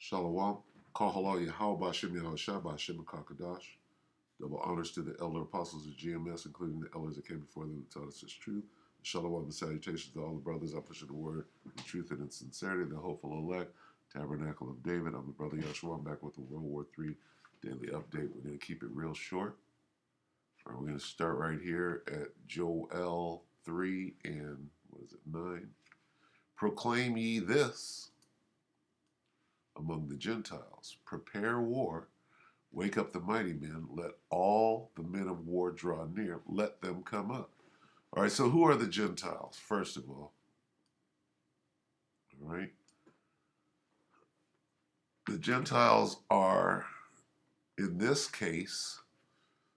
Shalom. Kahala Yahweh Shem Yahushua B'Shem Kakadash. Double honors to the elder apostles of GMS, including the elders that came before them and taught us His truth. Shalom and salutations to all the brothers out pushing the word in truth and in sincerity, the hopeful elect, Tabernacle of David. I'm the brother Yahshua. I'm back with the WW3 Daily update. We're going to keep it real short. We're going to start right here at Joel 3 and, 9? Proclaim ye this among the Gentiles. Prepare war. Wake up the mighty men. Let all the men of war draw near. Let them come up. All right, so who are the Gentiles, first of all? All right. The Gentiles are, in this case,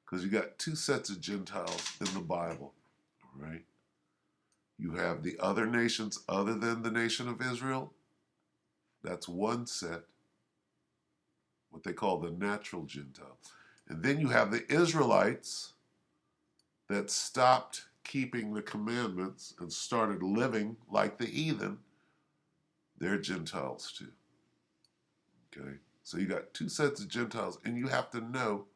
because you got two sets of Gentiles in the Bible, all right? You have the other nations other than the nation of Israel. That's one set, what they call the natural Gentiles. And then you have the Israelites that stopped keeping the commandments and started living like the heathen. They're Gentiles too. Okay? So you got two sets of Gentiles, and you have to know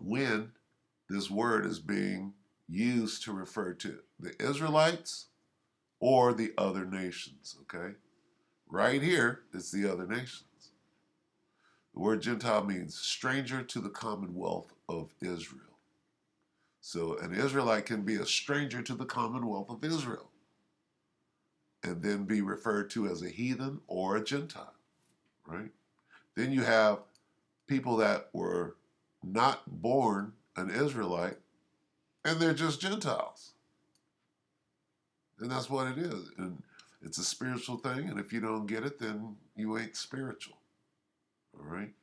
when this word is being used to refer to the Israelites or the other nations. Okay? Right here is the other nations. The word Gentile means stranger to the commonwealth of Israel. So an Israelite can be a stranger to the commonwealth of Israel and then be referred to as a heathen or a Gentile, right? Then you have people that were not born an Israelite and they're just Gentiles. And that's what it is. And it's a spiritual thing, and if you don't get it, then you ain't spiritual, all right?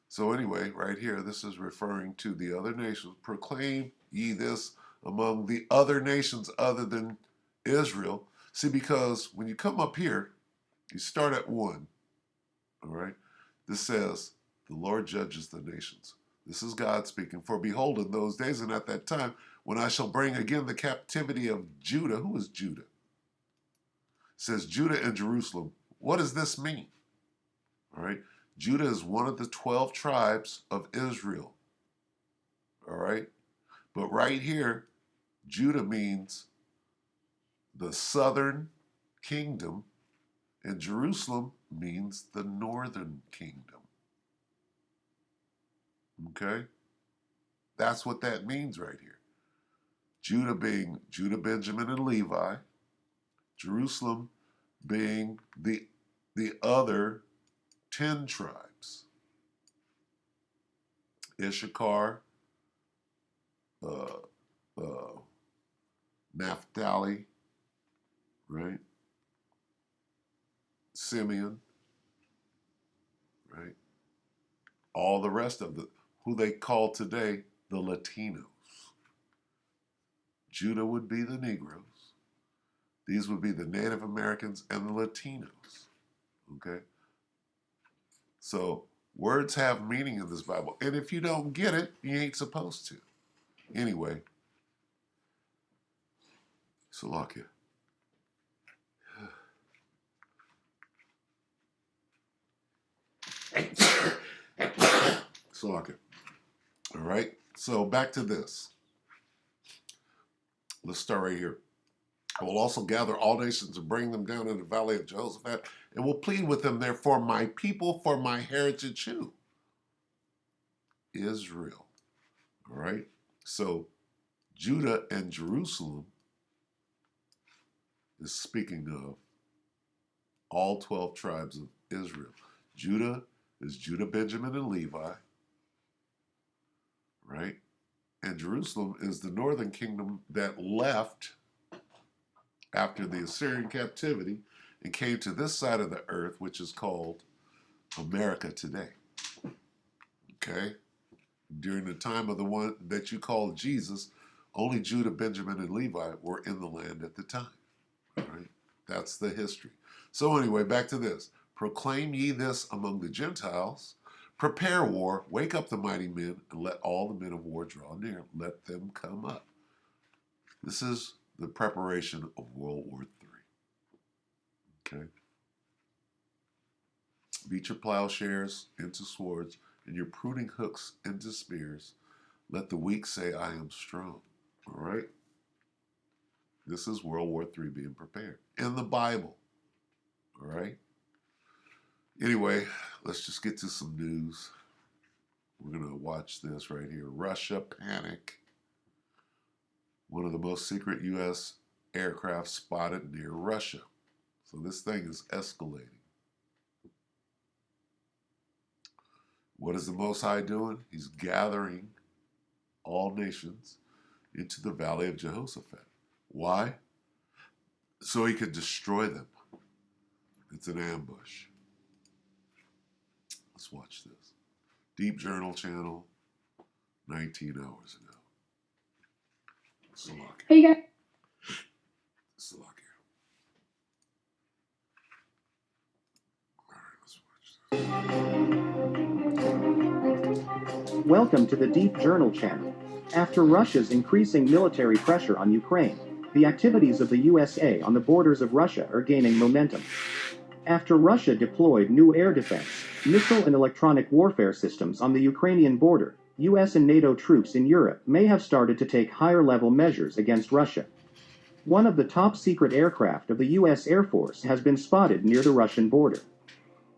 So anyway, right here, this is referring to the other nations. Proclaim ye this among the other nations other than Israel. See, because when you come up here, you start at 1, all right? This says, the Lord judges the nations. This is God speaking. For behold, in those days and at that time, when I shall bring again the captivity of Judah. Who is Judah? It says Judah and Jerusalem. What does this mean? All right? Judah is one of the 12 tribes of Israel. All right? But right here, Judah means the southern kingdom, and Jerusalem means the northern kingdom. Okay? That's what that means right here. Judah being Judah, Benjamin, and Levi. Jerusalem being the other 10 tribes. Issachar, Naphtali, right? Simeon, right? All the rest of who they call today the Latinos. Judah would be the Negroes. These would be the Native Americans and the Latinos. Okay? So words have meaning in this Bible. And if you don't get it, you ain't supposed to. Anyway, Salakia. Salakia. All right? So back to this. Let's start right here. I will also gather all nations and bring them down in the valley of Jehoshaphat, and will plead with them there for my people, for my heritage who? Israel. All right? So Judah and Jerusalem is speaking of all 12 tribes of Israel. Judah is Judah, Benjamin, and Levi, right? And Jerusalem is the northern kingdom that left after the Assyrian captivity and came to this side of the earth, which is called America today. Okay? During the time of the one that you call Jesus, only Judah, Benjamin, and Levi were in the land at the time. All right? That's the history. So anyway, back to this. Proclaim ye this among the Gentiles. Prepare war, wake up the mighty men, and let all the men of war draw near. Let them come up. This is the preparation of World War III. Okay? beat your plowshares into swords, and your pruning hooks into spears. Let the weak say, I am strong. All right? This is World War III being prepared in the Bible. All right? Anyway, let's just get to some news. We're going to watch this right here. Russia panic. One of the most secret U.S. aircraft spotted near Russia. So this thing is escalating. What is the Most High doing? He's gathering all nations into the valley of Jehoshaphat. Why? So he could destroy them. It's an ambush. Let's watch this. Deep Journal channel, 19 hours ago. Salakia. Hey guys. Salakia. All right, let's watch this. Welcome to the Deep Journal channel. After Russia's increasing military pressure on Ukraine, the activities of the USA on the borders of Russia are gaining momentum. After Russia deployed new air defense, missile and electronic warfare systems on the Ukrainian border, US and NATO troops in Europe may have started to take higher-level measures against Russia. One of the top-secret aircraft of the US Air Force has been spotted near the Russian border.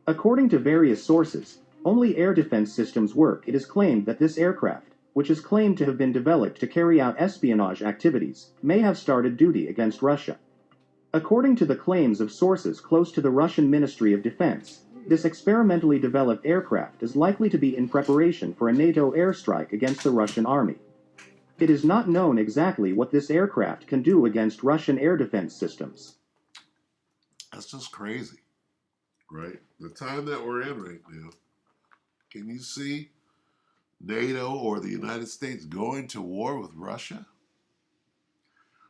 According to various sources, only air defense systems work. It is claimed that this aircraft, which is claimed to have been developed to carry out espionage activities, may have started duty against Russia. According to the claims of sources close to the Russian Ministry of Defense, this experimentally developed aircraft is likely to be in preparation for a NATO airstrike against the Russian army. It is not known exactly what this aircraft can do against Russian air defense systems. That's just crazy, right? The time that we're in right now, can you see NATO or the United States going to war with Russia?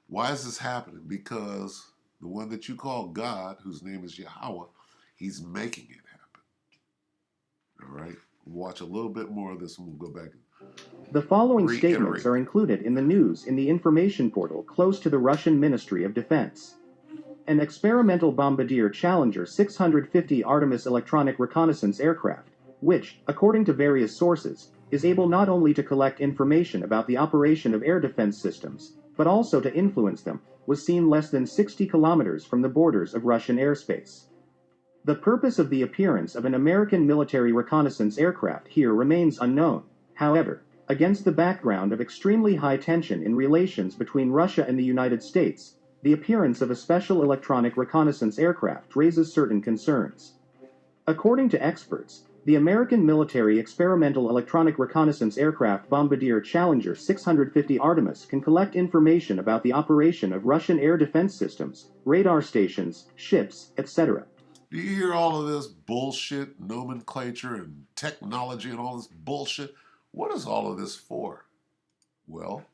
Why is this happening? Because the one that you call God, whose name is Yahweh, he's making it happen. All right? We'll watch a little bit more of this and we'll go back. The following statements are included in the news in the information portal close to the Russian Ministry of Defense. An experimental bombardier Challenger 650 Artemis electronic reconnaissance aircraft, which, according to various sources, is able not only to collect information about the operation of air defense systems, but also to influence them, was seen less than 60 kilometers from the borders of Russian airspace. The purpose of the appearance of an American military reconnaissance aircraft here remains unknown. However, against the background of extremely high tension in relations between Russia and the United States, the appearance of a special electronic reconnaissance aircraft raises certain concerns. According to experts, the American military experimental electronic reconnaissance aircraft bombardier Challenger 650 Artemis can collect information about the operation of Russian air defense systems, radar stations, ships, etc. Do you hear all of this bullshit, nomenclature and technology and all this bullshit? What is all of this for? Well,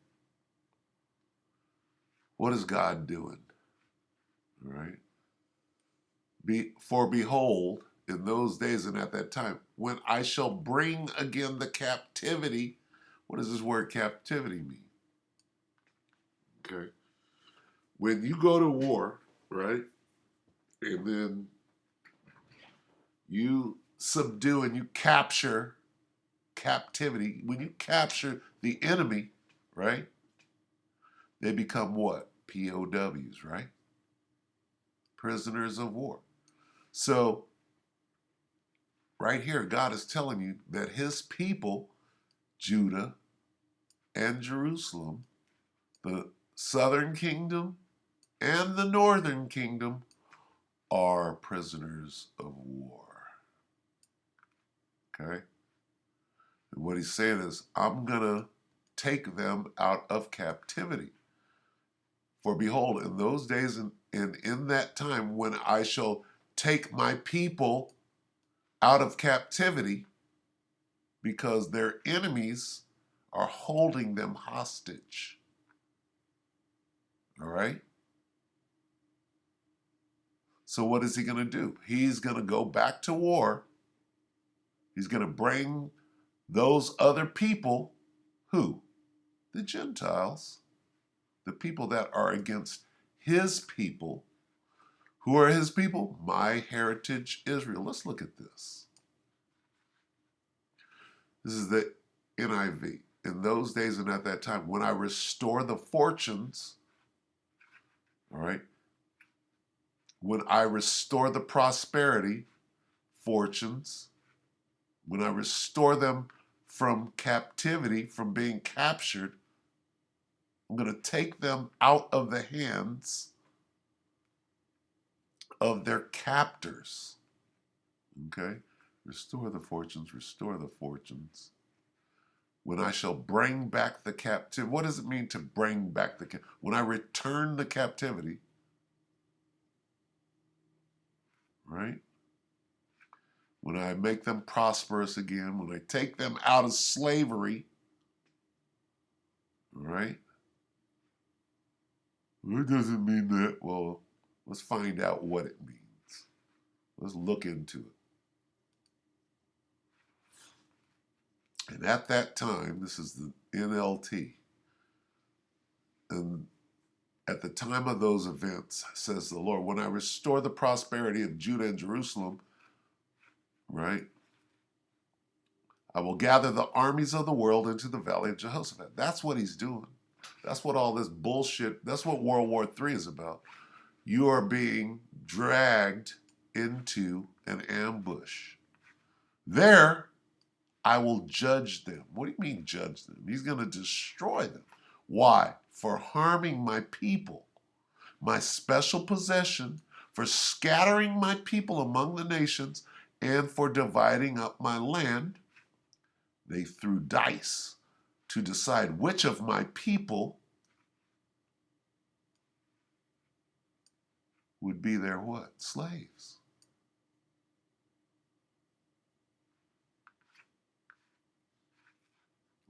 what is God doing? All right. For behold, in those days and at that time, when I shall bring again the captivity. What does this word captivity mean? Okay. When you go to war, right, and then you subdue and you capture captivity, when you capture the enemy, right, they become what? POWs, right? Prisoners of war. So, right here, God is telling you that his people, Judah and Jerusalem, the southern kingdom and the northern kingdom, are prisoners of war. Okay? And what he's saying is, I'm going to take them out of captivity. For behold, in those days and in that time when I shall take my people out of captivity, because their enemies are holding them hostage. All right? So what is he going to do? He's going to go back to war. He's going to bring those other people, who? The Gentiles, the people that are against his people, Who are his people? My heritage, Israel. Let's look at this. This is the NIV. In those days and at that time, when I restore the fortunes, all right, when I restore the prosperity, fortunes, when I restore them from captivity, from being captured, I'm going to take them out of the hands of their captors. Okay? Restore the fortunes, restore the fortunes. When I shall bring back the captivity. What does it mean to bring back the captivity? When I return the captivity, right? When I make them prosperous again, when I take them out of slavery, right? It doesn't mean that. Well, let's find out what it means. Let's look into it. And at that time, this is the NLT, and at the time of those events, says the Lord, when I restore the prosperity of Judah and Jerusalem, right, I will gather the armies of the world into the valley of Jehoshaphat. That's what he's doing. That's what all this bullshit, that's what World War III is about. You are being dragged into an ambush. There, I will judge them. What do you mean judge them? He's going to destroy them. Why? For harming my people, my special possession, for scattering my people among the nations, and for dividing up my land. They threw dice to decide which of my people would be their what? Slaves.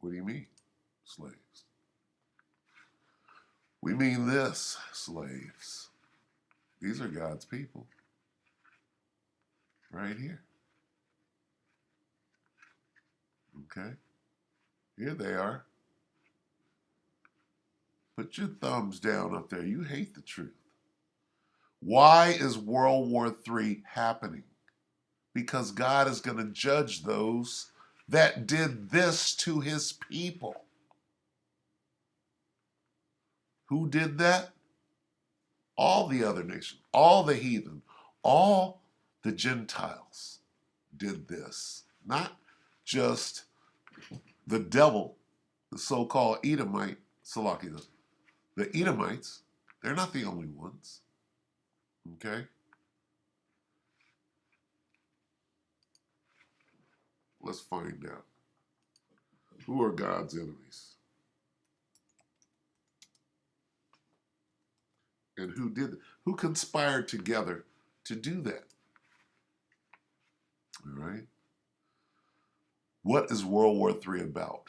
What do you mean, slaves? We mean this, slaves. These are God's people. Right here. Okay? Here they are. Put your thumbs down up there. You hate the truth. Why is World War III happening? Because God is going to judge those that did this to his people. Who did that? All the other nations, all the heathen, all the Gentiles did this. Not just the devil, the so-called Edomite, Salakia, the Edomites, they're not the only ones. Okay? Let's find out. Who are God's enemies? And who conspired together to do that? All right? What is World War III about?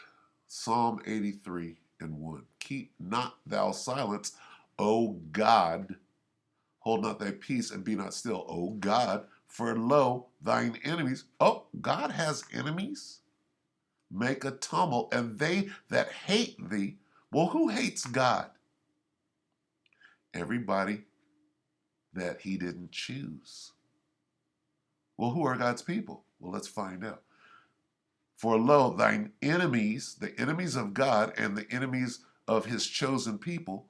Psalm 83 and 1. Keep not thou silence, O God. Hold not thy peace and be not still, O God. For lo, thine enemies. Oh, God has enemies? Make a tumult, and they that hate thee. Well, who hates God? Everybody that he didn't choose. Well, who are God's people? Well, let's find out. For lo, thine enemies, the enemies of God and the enemies of his chosen people,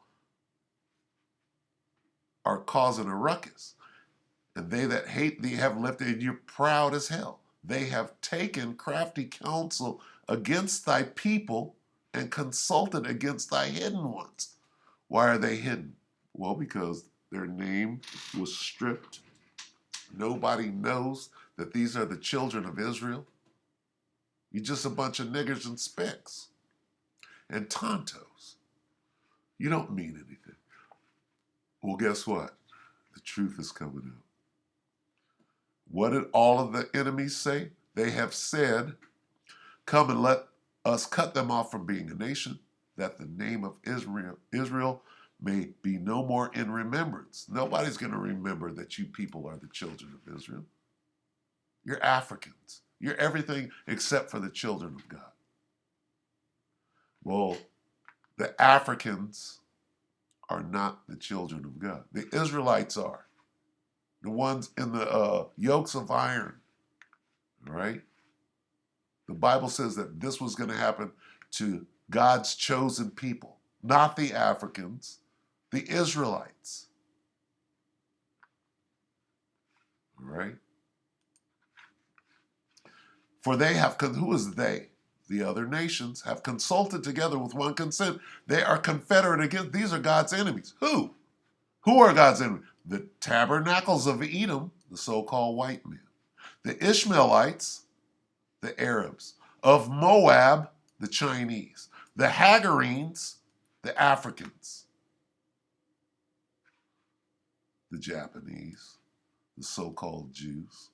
are causing a ruckus. And they that hate thee have lifted you proud as hell. They have taken crafty counsel against thy people and consulted against thy hidden ones. Why are they hidden? Well, because their name was stripped. Nobody knows that these are the children of Israel. You're just a bunch of niggers and specks and tontos. You don't mean anything. Well, guess what? The truth is coming out. What did all of the enemies say? They have said, come and let us cut them off from being a nation, that the name of Israel may be no more in remembrance. Nobody's going to remember that you people are the children of Israel. You're Africans. You're everything except for the children of God. Well, the Africans are not the children of God. The Israelites are. the ones in the yokes of iron, right? The Bible says that this was going to happen to God's chosen people, not the Africans, the Israelites, all right? For they have, who is they? The other nations have consulted together with one consent. They are confederate against, these are God's enemies. Who? Who are God's enemies? The tabernacles of Edom, the so-called white men. The Ishmaelites, the Arabs. Of Moab, the Chinese. The Hagarenes, the Africans. The Japanese, the so-called Jews,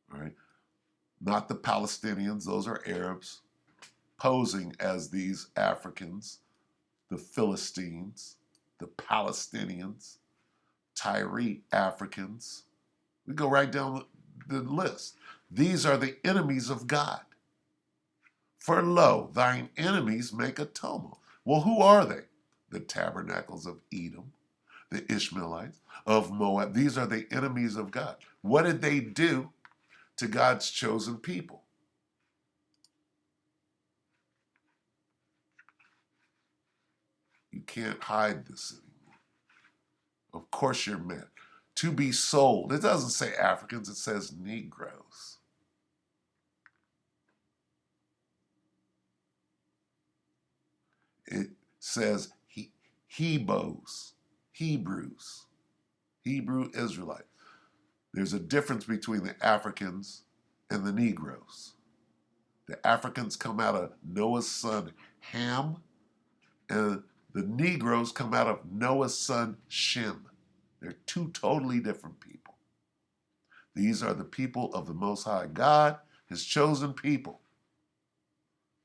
right? Not the Palestinians, those are Arabs, posing as these Africans, the Philistines, the Palestinians, Tyre Africans. We go right down the list. These are the enemies of God. For lo, thine enemies make a tumult. Well, who are they? The tabernacles of Edom, the Ishmaelites, of Moab. These are the enemies of God. What did they do to God's chosen people? You can't hide this anymore. Of course you're meant to be sold. It doesn't say Africans, it says Negroes. It says Hebrews, Hebrew Israelites. There's a difference between the Africans and the Negroes. The Africans come out of Noah's son Ham, and the Negroes come out of Noah's son Shem. They're two totally different people. These are the people of the Most High God, his chosen people.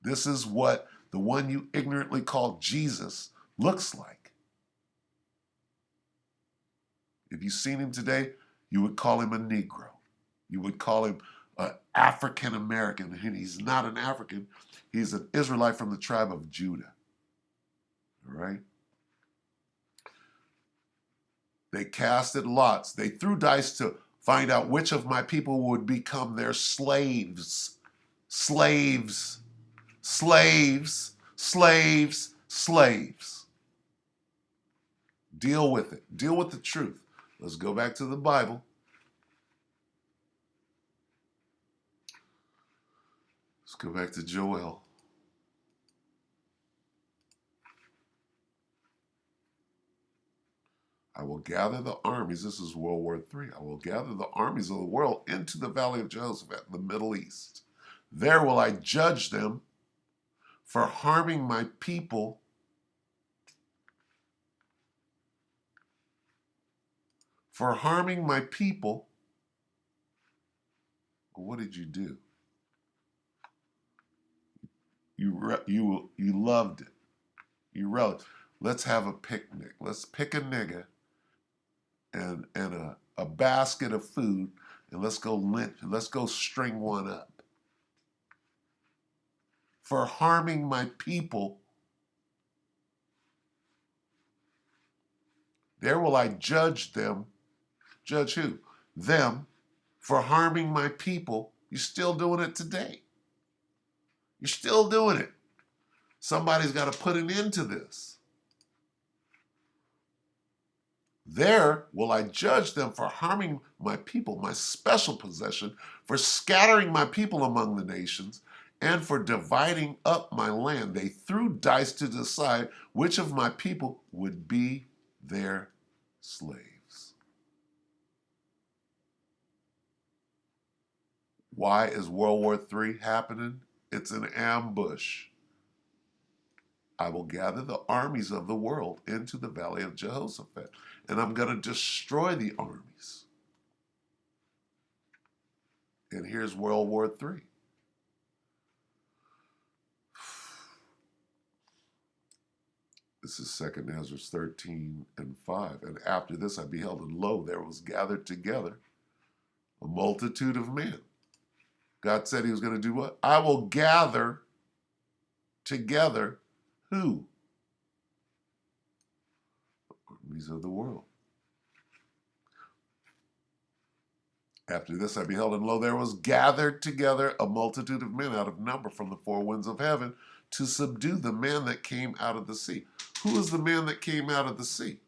This is what the one you ignorantly call Jesus looks like. If you've seen him today, you would call him a Negro. You would call him an African American, and he's not an African. He's an Israelite from the tribe of Judah. All right? They casted lots. They threw dice to find out which of my people would become their slaves. Slaves. Slaves. Slaves. Slaves. Deal with it. Deal with the truth. Let's go back to the Bible. Let's go back to Joel. I will gather the armies. This is World War III. I will gather the armies of the world into the valley of Jehoshaphat, the Middle East. There will I judge them for harming my people, for harming my people. What did you do? You loved it. You relished. Let's have a picnic. Let's pick a nigga and a basket of food, and let's go lynch. Let's go string one up for harming my people. There will I judge them. Judge who? Them for harming my people. You're still doing it today. You're still doing it. Somebody's got to put an end to this. There will I judge them for harming my people, my special possession, for scattering my people among the nations, and for dividing up my land. They threw dice to decide which of my people would be their slaves. Why is World War III happening? It's an ambush. I will gather the armies of the world into the valley of Jehoshaphat, and I'm going to destroy the armies. And here's World War III. This is 2 Ezra 13 and 5. And after this I beheld, and lo, there was gathered together a multitude of men. God said he was going to do what? I will gather together who? Armies of the world. After this I beheld, and lo, there was gathered together a multitude of men out of number from the four winds of heaven to subdue the man that came out of the sea. Who is the man that came out of the sea?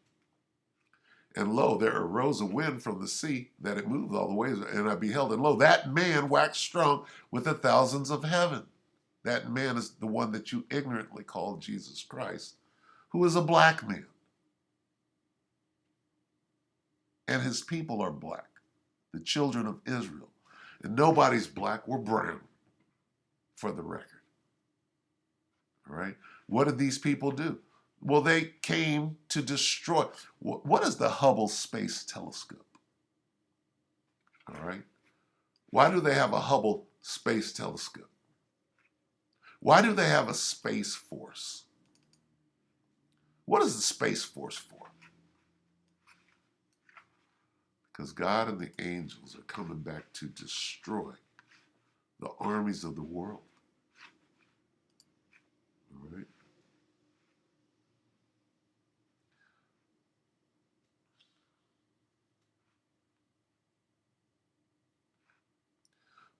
And lo, there arose a wind from the sea that it moved all the ways. And I beheld, and lo, that man waxed strong with the thousands of heaven. That man is the one that you ignorantly call Jesus Christ, who is a black man. And his people are black, the children of Israel. And nobody's black, we're brown, for the record. All right? What did these people do? Well, they came to destroy. What is the Hubble Space Telescope? All right? Why do they have a Hubble Space Telescope? Why do they have a Space Force? What is the Space Force for? Because God and the angels are coming back to destroy the armies of the world. All right?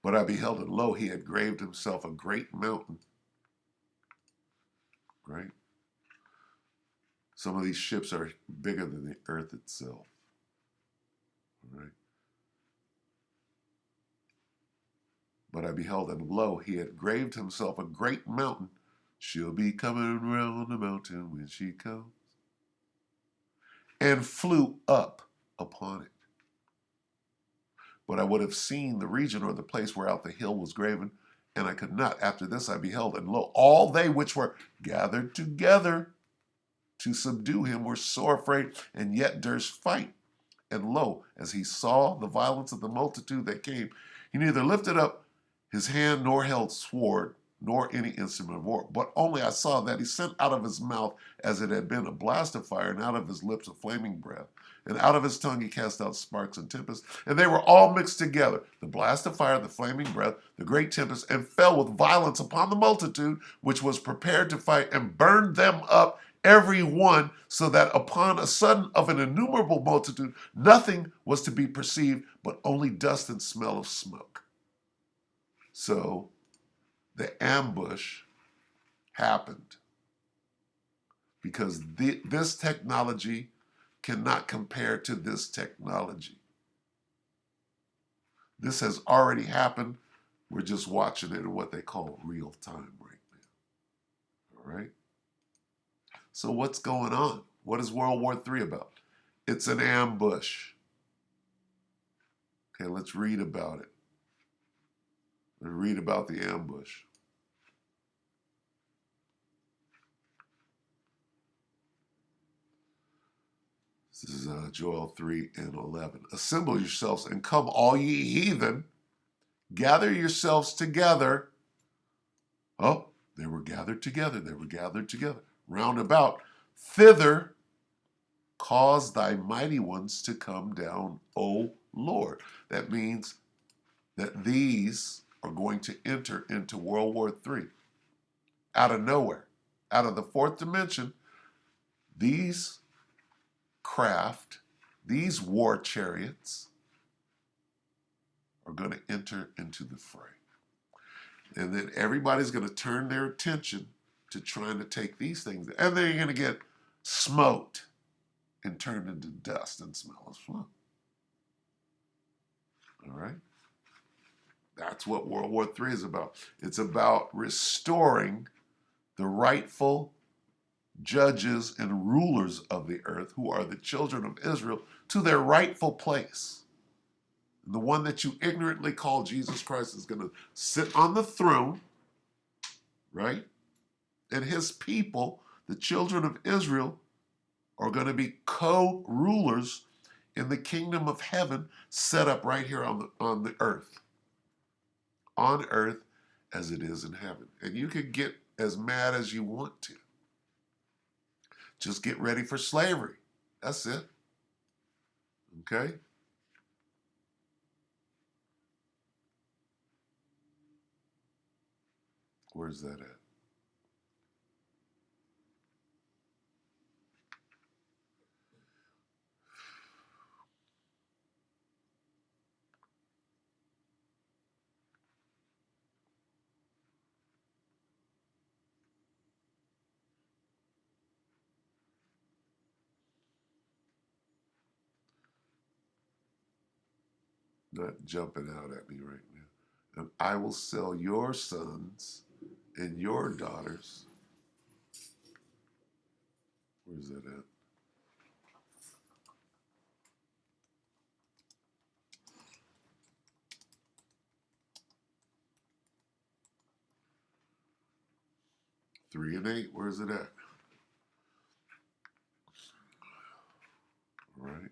But I beheld, and lo, he had graved himself a great mountain. Right? Some of these ships are bigger than the earth itself. All right? But I beheld, and lo, he had graved himself a great mountain. She'll be coming round the mountain when she comes. And flew up upon it. But I would have seen the region or the place whereout the hill was graven, and I could not. After this I beheld, and lo, all they which were gathered together to subdue him were sore afraid, and yet durst fight. And lo, as he saw the violence of the multitude that came, he neither lifted up his hand nor held sword, nor any instrument of war, but only I saw that he sent out of his mouth as it had been a blast of fire, and out of his lips a flaming breath, and out of his tongue he cast out sparks and tempests, and they were all mixed together, the blast of fire, the flaming breath, the great tempest, and fell with violence upon the multitude, which was prepared to fight, and burned them up every one, so that upon a sudden of an innumerable multitude, nothing was to be perceived, but only dust and smell of smoke. So the ambush happened because this technology cannot compare to this technology. This has already happened. We're just watching it in what they call real time right now. All right? So what's going on? What is World War III about? It's an ambush. Okay, let's read about it. Let's read about the ambush. This is Joel 3 and 11. Assemble yourselves and come, all ye heathen. Gather yourselves together. Oh, they were gathered together. They were gathered together. Round about. Thither cause thy mighty ones to come down, O Lord. That means that these are going to enter into World War III. Out of nowhere. Out of the fourth dimension, these craft, these war chariots are going to enter into the fray. And then everybody's going to turn their attention to trying to take these things. And then you're going to get smoked and turned into dust and smell of smoke. All right? That's what World War III is about. It's about restoring the rightful judges and rulers of the earth, who are the children of Israel, to their rightful place. The one that you ignorantly call Jesus Christ is going to sit on the throne, right? And his people, the children of Israel, are going to be co-rulers in the kingdom of heaven set up right here on the earth. On earth as it is in heaven. And you can get as mad as you want to. Just get ready for slavery. That's it. Okay? Where's that at? not jumping out at me right now. And I will sell your sons and your daughters. Where's that at? Three and 8. Where's it at? All right.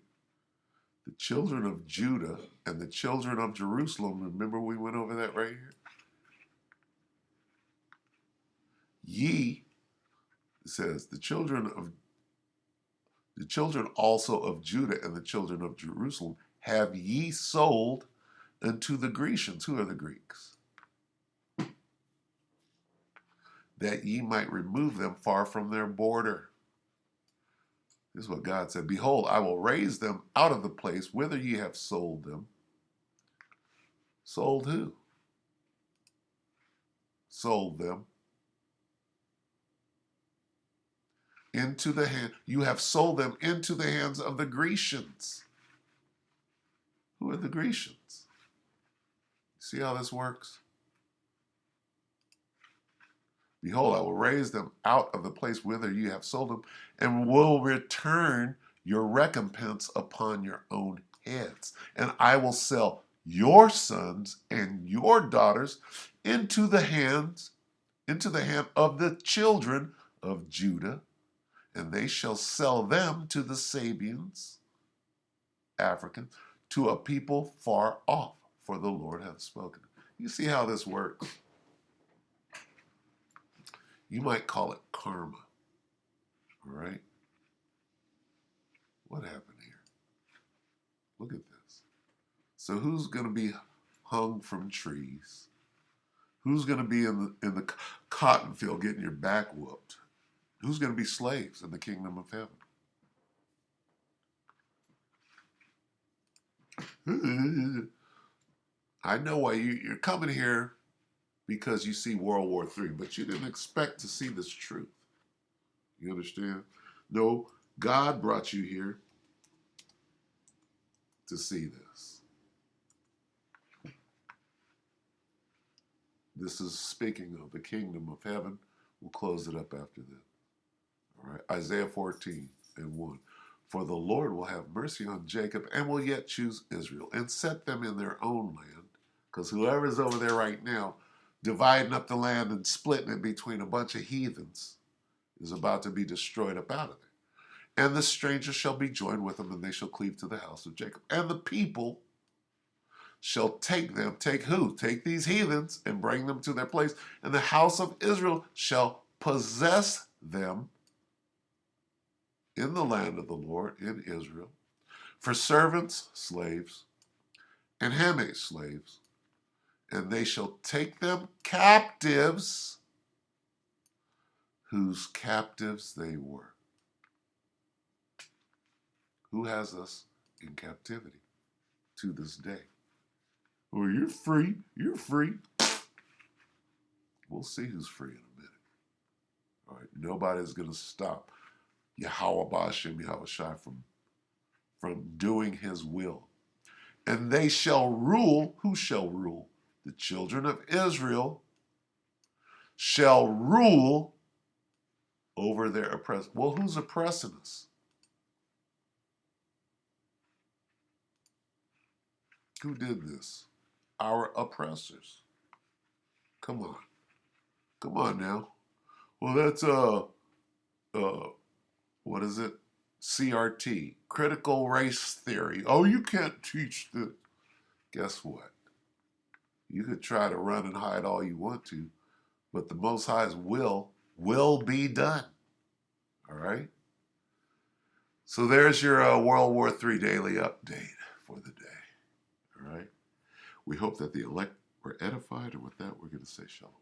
The children of Judah and the children of Jerusalem. Remember we went over that right here? Ye, it says, the children also of Judah and the children of Jerusalem have ye sold unto the Grecians. Who are the Greeks? That ye might remove them far from their border. This is what God said. Behold, I will raise them out of the place whither ye have sold them. Sold who? Sold them. Into the hand. You have sold them into the hands of the Grecians. Who are the Grecians? See how this works? Behold, I will raise them out of the place whither you have sold them, and will return your recompense upon your own heads. And I will sell your sons and your daughters into the hand of the children of Judah, and they shall sell them to the Sabians, Africans, to a people far off, for the Lord hath spoken. You see how this works? You might call it karma. All right? What happened here? Look at this. So who's going to be hung from trees? Who's going to be in the cotton field getting your back whooped? Who's going to be slaves in the kingdom of heaven? I know why you're coming here, because you see World War III, but you didn't expect to see this truth. You understand? No, God brought you here to see this. This is speaking of the kingdom of heaven. We'll close it up after this. All right, Isaiah 14:1. For the Lord will have mercy on Jacob and will yet choose Israel and set them in their own land. Because whoever's over there right now, dividing up the land and splitting it between a bunch of heathens, is about to be destroyed up out of there. And the stranger shall be joined with them, and they shall cleave to the house of Jacob. And the people shall take them. Take who? Take these heathens and bring them to their place. And the house of Israel shall possess them in the land of the Lord, in Israel, for servants, slaves, and handmaids, slaves. And they shall take them captives, whose captives they were. Who has us in captivity to this day? Well, you're free. You're free. We'll see who's free in a minute. All right. Nobody's going to stop Yahweh Bashem Yahushai from doing his will. And they shall rule. Who shall rule? The children of Israel shall rule over their oppressors. Well, who's oppressing us? Who did this? Our oppressors. Come on. Come on now. Well, that's what is it? CRT, critical race theory. Oh, you can't teach this. Guess what? You could try to run and hide all you want to, but the Most High's will be done. All right? So there's your World War III daily update for the day. All right? We hope that the elect were edified, and with that, we're going to say shalom.